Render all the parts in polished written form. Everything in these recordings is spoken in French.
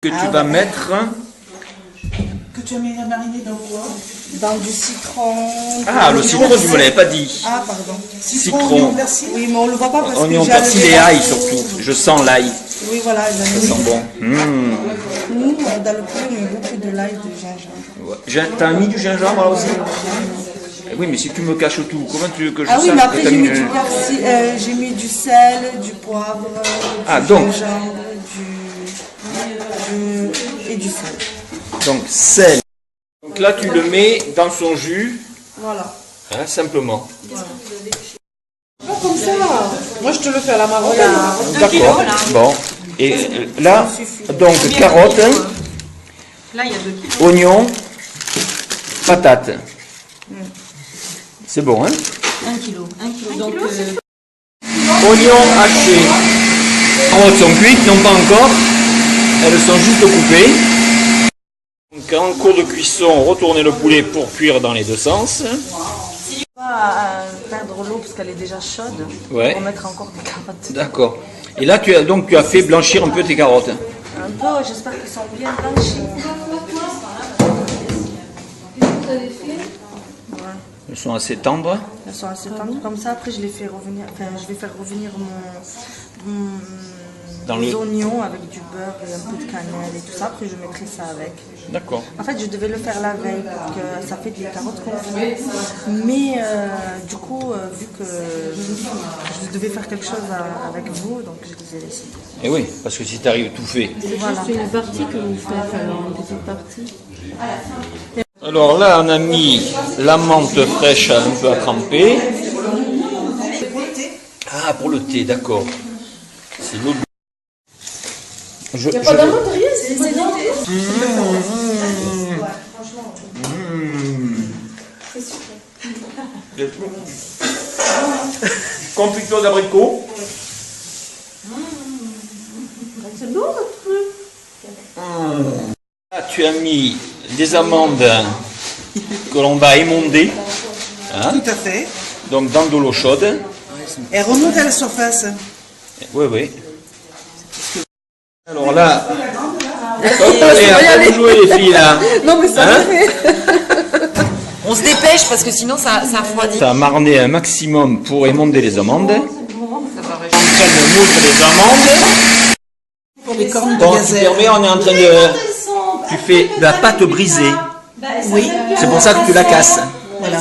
Que tu vas mettre. Que tu as mis la marinée dans quoi? Dans du citron. Ah, le citron, tu ne me l'avais pas dit. Ah, pardon. Citron. Oignon, persil. Oui, mais on ne le voit pas parce que Oignon, j'ai persil enlevé et la ail peau. surtout. Je sens l'ail. Oui, voilà. Ça sent bon. Nous, dans le poulet, on met beaucoup de l'ail de gingembre. Ouais. T'as mis du gingembre là aussi? Oui, mais si tu me caches tout, comment tu veux que je Ah oui, sache mais que après t'as j'ai mis mis du persil, j'ai mis du sel, du poivre, Ah, du donc. gingembre, et du sel. Donc, sel. Donc là, tu le mets dans son jus, Voilà. hein, simplement. Pas comme ça. Moi, je te le fais à la marocaine. D'accord. Bon. Et là, donc, carottes, Là, il y a 2 kilos. oignons, patates. C'est bon, hein? 1 kilo. 1 kilo. Donc, Oignons hachés. Carottes sont cuites, non pas encore. Elles sont juste coupées. Donc, en cours de cuisson, retournez le poulet pour cuire dans les deux sens. Pas perdre l'eau parce qu'elle est déjà chaude. Ouais. Pour mettre encore des carottes. D'accord. Et là, tu as fait blanchir un peu tes carottes. Un peu, j'espère qu'elles sont bien blanchies. Elles sont assez tendres. Elles sont assez tendres comme ça. Après, je les fais revenir. Enfin, je vais faire revenir Dans les le- oignons avec du beurre et un peu de cannelle et tout ça. Après, je mettrai ça avec. D'accord. En fait, je devais le faire la veille pour que ça fait des carottes confit. Mais du coup, vu que je devais faire quelque chose avec vous, donc je les ai laissés. Et oui, parce que si tu arrives tout fait. Voilà. c'est une partie que vous faites, alors une petite partie. Alors là, on a mis la menthe fraîche un peu à tremper. Ah, pour le thé, d'accord. C'est l'eau de... Il n'y a pas d'amande, rien, c'est Confiture d'abricot. C'est bon, votre truc. Là, tu as mis des amandes que l'on va émonder. Hein, Tout à fait. donc dans de l'eau chaude. Elle remonte à la surface. Oui, oui. Alors là, allez, à vous jouer les filles là. Non, mais ça Hein le fait. On se dépêche parce que sinon ça refroidit. Ça a marné un maximum pour émonder les amandes. Ça paraît. On est en train de moudre les amandes. Pour les cornes de Bon, tu gazelle. permets, on est en train de... Tu fais de la pâte brisée. Oui. C'est pour ça que tu la casses. Voilà.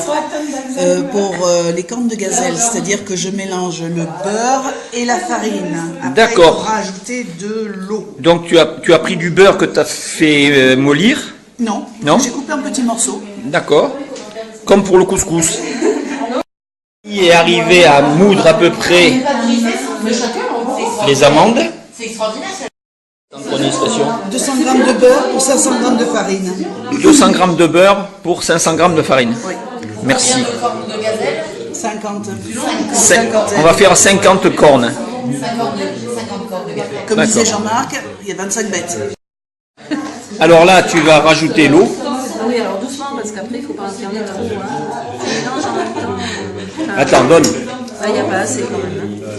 Pour les cornes de gazelle, c'est-à-dire que je mélange le beurre et la farine. Après, D'accord. il faudra ajouter de l'eau. Donc tu as pris du beurre que tu as fait mollir. Non. Non. J'ai coupé en petits morceaux. D'accord. Comme pour le couscous. Il est arrivé à moudre à peu près les amandes. C'est extraordinaire ça. Pour une illustration. 200 g de beurre pour 500 g de farine. 200 g de beurre pour 500 g de farine. Oui. Merci. Corne de gazelle. 50. On va faire 50 cornes. 50 cornes de gazelle. Comme disait D'accord. Jean-Marc, il y a 25 bêtes. Alors là, tu vas rajouter l'eau. Ah oui, alors doucement parce qu'après il faut pas qu'il y en ait trop. Hein. Tu mélanges en même temps. Attends, donne. Là, il n'y a pas assez quand même. Hein.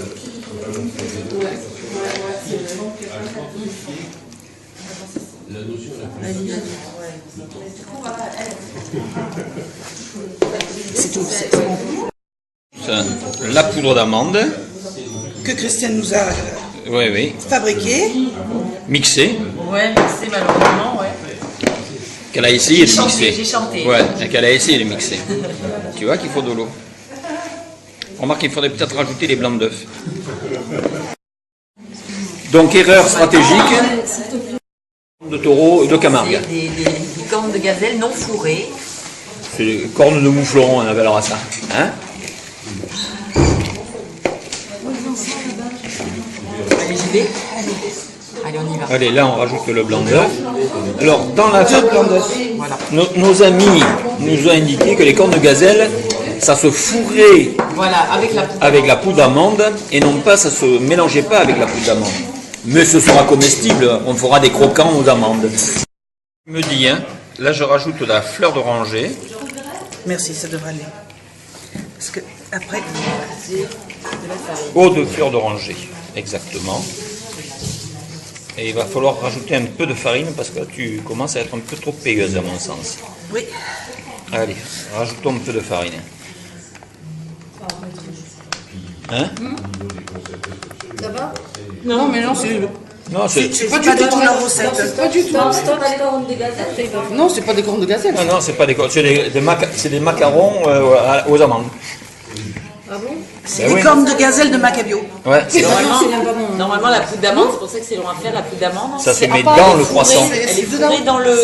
C'est tout. C'est bon. La poudre d'amande. Que Christiane nous a Oui, oui. fabriqué. Mixée. Ouais, mais c'est malheureusement, ouais. Qu'elle a essayé de J'ai chanté, mixer. j'ai chanté. Ouais, et qu'elle a essayé de mixer. Tu vois qu'il faut de l'eau. Remarque qu'il faudrait peut-être rajouter les blancs d'œufs. Donc erreur stratégique de taureau et de Camargue. Des cornes de gazelle non fourrées. C'est les cornes de mouflon, on appellera ça. Hein? Allez, j'y vais. Allez, on y va. Allez, là on rajoute le blanc d'œuf. Alors, dans la Voilà. nos amis nous ont indiqué que les cornes de gazelle, ça se fourrait Voilà, avec la poudre. avec la poudre d'amande et non pas, ça se mélangeait pas avec la poudre d'amande. Mais ce sera comestible, on fera des croquants aux amandes. Tu me dis, hein, là je rajoute de la fleur d'oranger. Merci, ça devrait aller. Parce que après, Eau de fleur d'oranger, exactement. Et il va falloir rajouter un peu de farine parce que tu commences à être un peu trop payeuse à mon sens. Oui. Allez, rajoutons un peu de farine. Hein? Ça va? Non, mais non, c'est Non, c'est pas du tout la recette. C'est pas du tout. C'est pas les cornes de gazelle. Non, c'est pas des cornes de gazelle. non, c'est pas c'est des macarons aux amandes. Ah bon? C'est Ben des oui. cornes de gazelle de Macabio. Ouais, c'est Normalement, la poudre d'amande, c'est pour ça que c'est long à faire, la poudre d'amande. ça se met dans le croissant. Elle est fourrée dans le.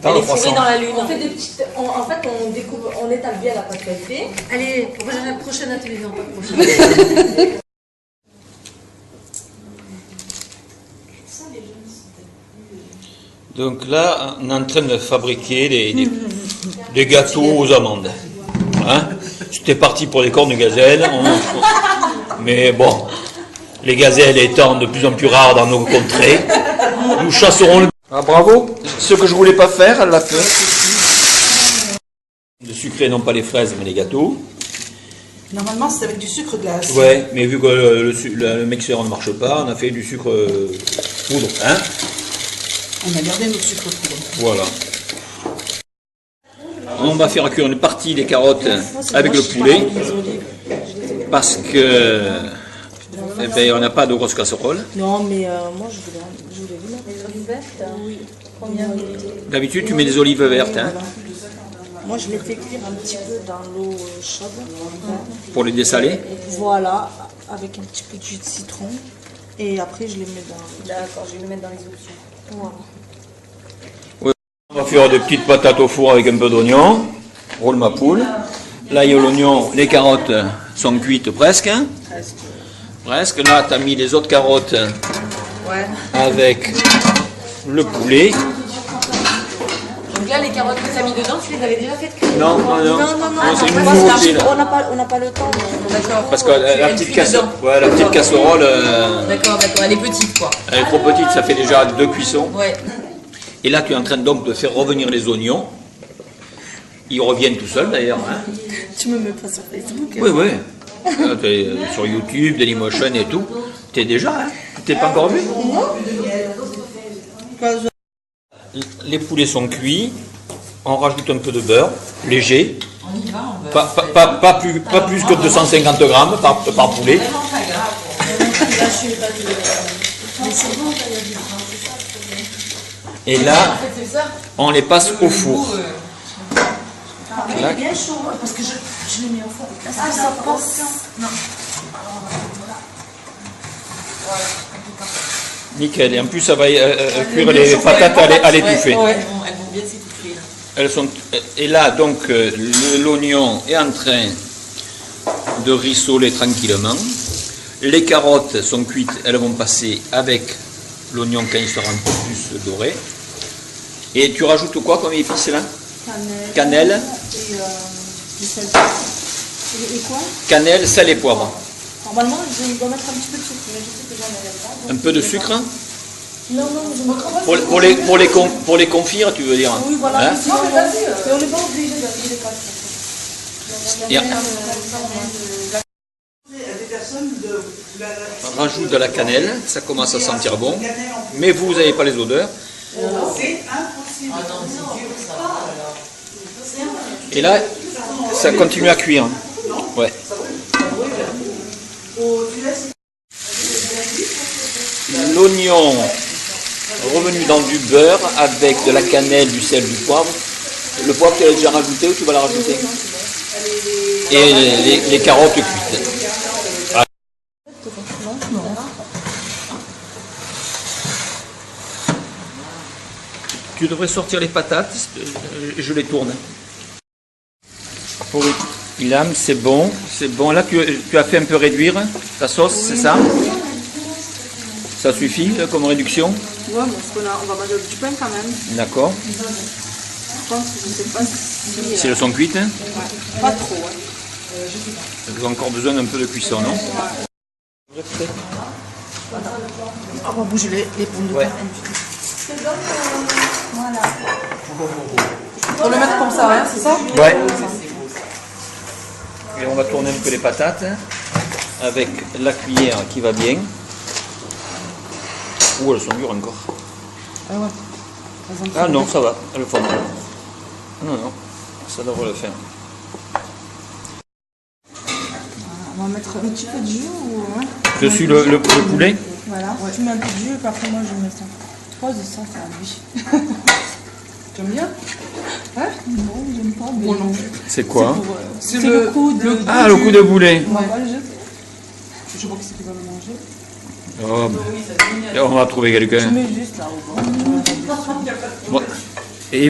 Dans Elle le est fourrée croissant. dans la lune. On fait des petites. En fait, on découpe, on étale bien la pâte feuilletée. Allez, prochaine atelier, non, pas prochaine. Donc là, on est en train de fabriquer des gâteaux aux amandes. Hein? C'était parti pour les cornes de gazelle. Mais bon, les gazelles étant de plus en plus rares dans nos contrées, nous chasserons le... Ah bravo! Ce que je voulais pas faire, elle l'a fait. De sucrer non pas les fraises, mais les gâteaux. Normalement, c'est avec du sucre glace. Ouais, mais vu que le mixeur ne marche pas, on a fait du sucre poudre. Hein? On a gardé notre sucre poudre. Voilà. On va faire cuire une partie des carottes avec le poulet parce que eh ben, on n'a pas de grosse casserole. Non, mais moi je voulais vous mettre. Les olives vertes? Oui. Combien? D'habitude, tu mets des olives vertes hein, Moi je les fais cuire un petit peu dans l'eau chaude. pour les dessaler. Voilà, avec un petit peu de jus de citron. Et après je les mets dans. D'accord, je vais le mettre dans les options. Voilà. On va faire des petites patates au four avec un peu d'oignon. Roule ma poule. Là, il y a l'oignon, les carottes sont cuites presque. Hein. Presque. Là, tu as mis les autres carottes avec le poulet. Donc là, les carottes que tu as mis dedans, tu les avais déjà faites cuire? Non, c'est une nouveau aussi, là. On n'a pas le temps. D'accord. Parce que la Elle petite, cuit dedans. la petite casserole, D'accord, elle est petite quoi. elle est trop petite, ça fait déjà 2 cuissons. Ouais. Et là, tu es en train donc de faire revenir les oignons. Ils reviennent tout seuls d'ailleurs. Hein. Tu me mets pas sur Facebook. Oui, oui. Là, t'es sur YouTube, Dailymotion et tout. T'es déjà, hein. T'es pas encore vu? Les poulets sont cuits. On rajoute un peu de beurre, léger. Pas plus que 250 grammes par poulet. Et là, on les passe au four. Là. Bien chaud, parce que je les mets au four. Ah, ça passe. Non. Nickel. Et en plus, ça va cuire les patates à l'étouffer. Ouais, elles vont bien s'étouffer. Elles sont, et là, donc, l'oignon est en train de rissoler tranquillement. Les carottes sont cuites, elles vont passer avec l'oignon quand il sera un peu plus doré. Et tu rajoutes quoi comme épice là? Cannelle. Et du sel. Et quoi? Cannelle, sel et poivre. Normalement, je dois mettre un petit peu de sucre, mais je sais que j'en avais pas. Un peu de sucre hein? Non, je me pour les confire, tu veux dire? Oui, voilà. Hein? Mais on n'est pas obligé de les passer. Et on rajoute de la cannelle, ça commence à sentir bon, mais vous n'avez pas les odeurs. C'est impossible. Et là, ça continue à cuire. Ouais. L'oignon revenu dans du beurre avec de la cannelle, du sel, du poivre. Le poivre, tu l'as déjà rajouté ou tu vas la rajouter? Et les carottes cuites. Tu devrais sortir les patates, je les tourne. Pour Ilham, c'est bon, c'est bon. Là, tu as fait un peu réduire ta sauce, c'est ça? Ça suffit comme réduction? Ouais, parce qu'on va manger du pain quand même. D'accord. Je pense que je sais pas si. Si elles sont cuites, hein? Ouais. Pas trop, ouais. Elles ont encore besoin d'un peu de cuisson, non? On va bouger les pommes de terre. Voilà. Faut le mettre comme ça, hein, c'est ça? Ouais. Et on va tourner un peu les patates hein, avec la cuillère qui va bien. Ouh, elles sont dures encore. Ah ouais. Ah non, ça va, elles font mal. Non, non, ça devrait le faire. On va mettre un petit peu de jus ou... Hein, Dessus le poulet. voilà, tu mets un peu de jus et puis après moi je mets ça. Je pense que ça, c'est à lui. Tu aimes bien? Hein? Non, j'aime pas. Mais... Moi non plus. C'est quoi? C'est le coup de... Ah, le coup de boulet. On va pas le jeter. Je sais pas qui c'est qui va le manger. Oh, on va trouver quelqu'un. Je mets juste là au bord. Bon,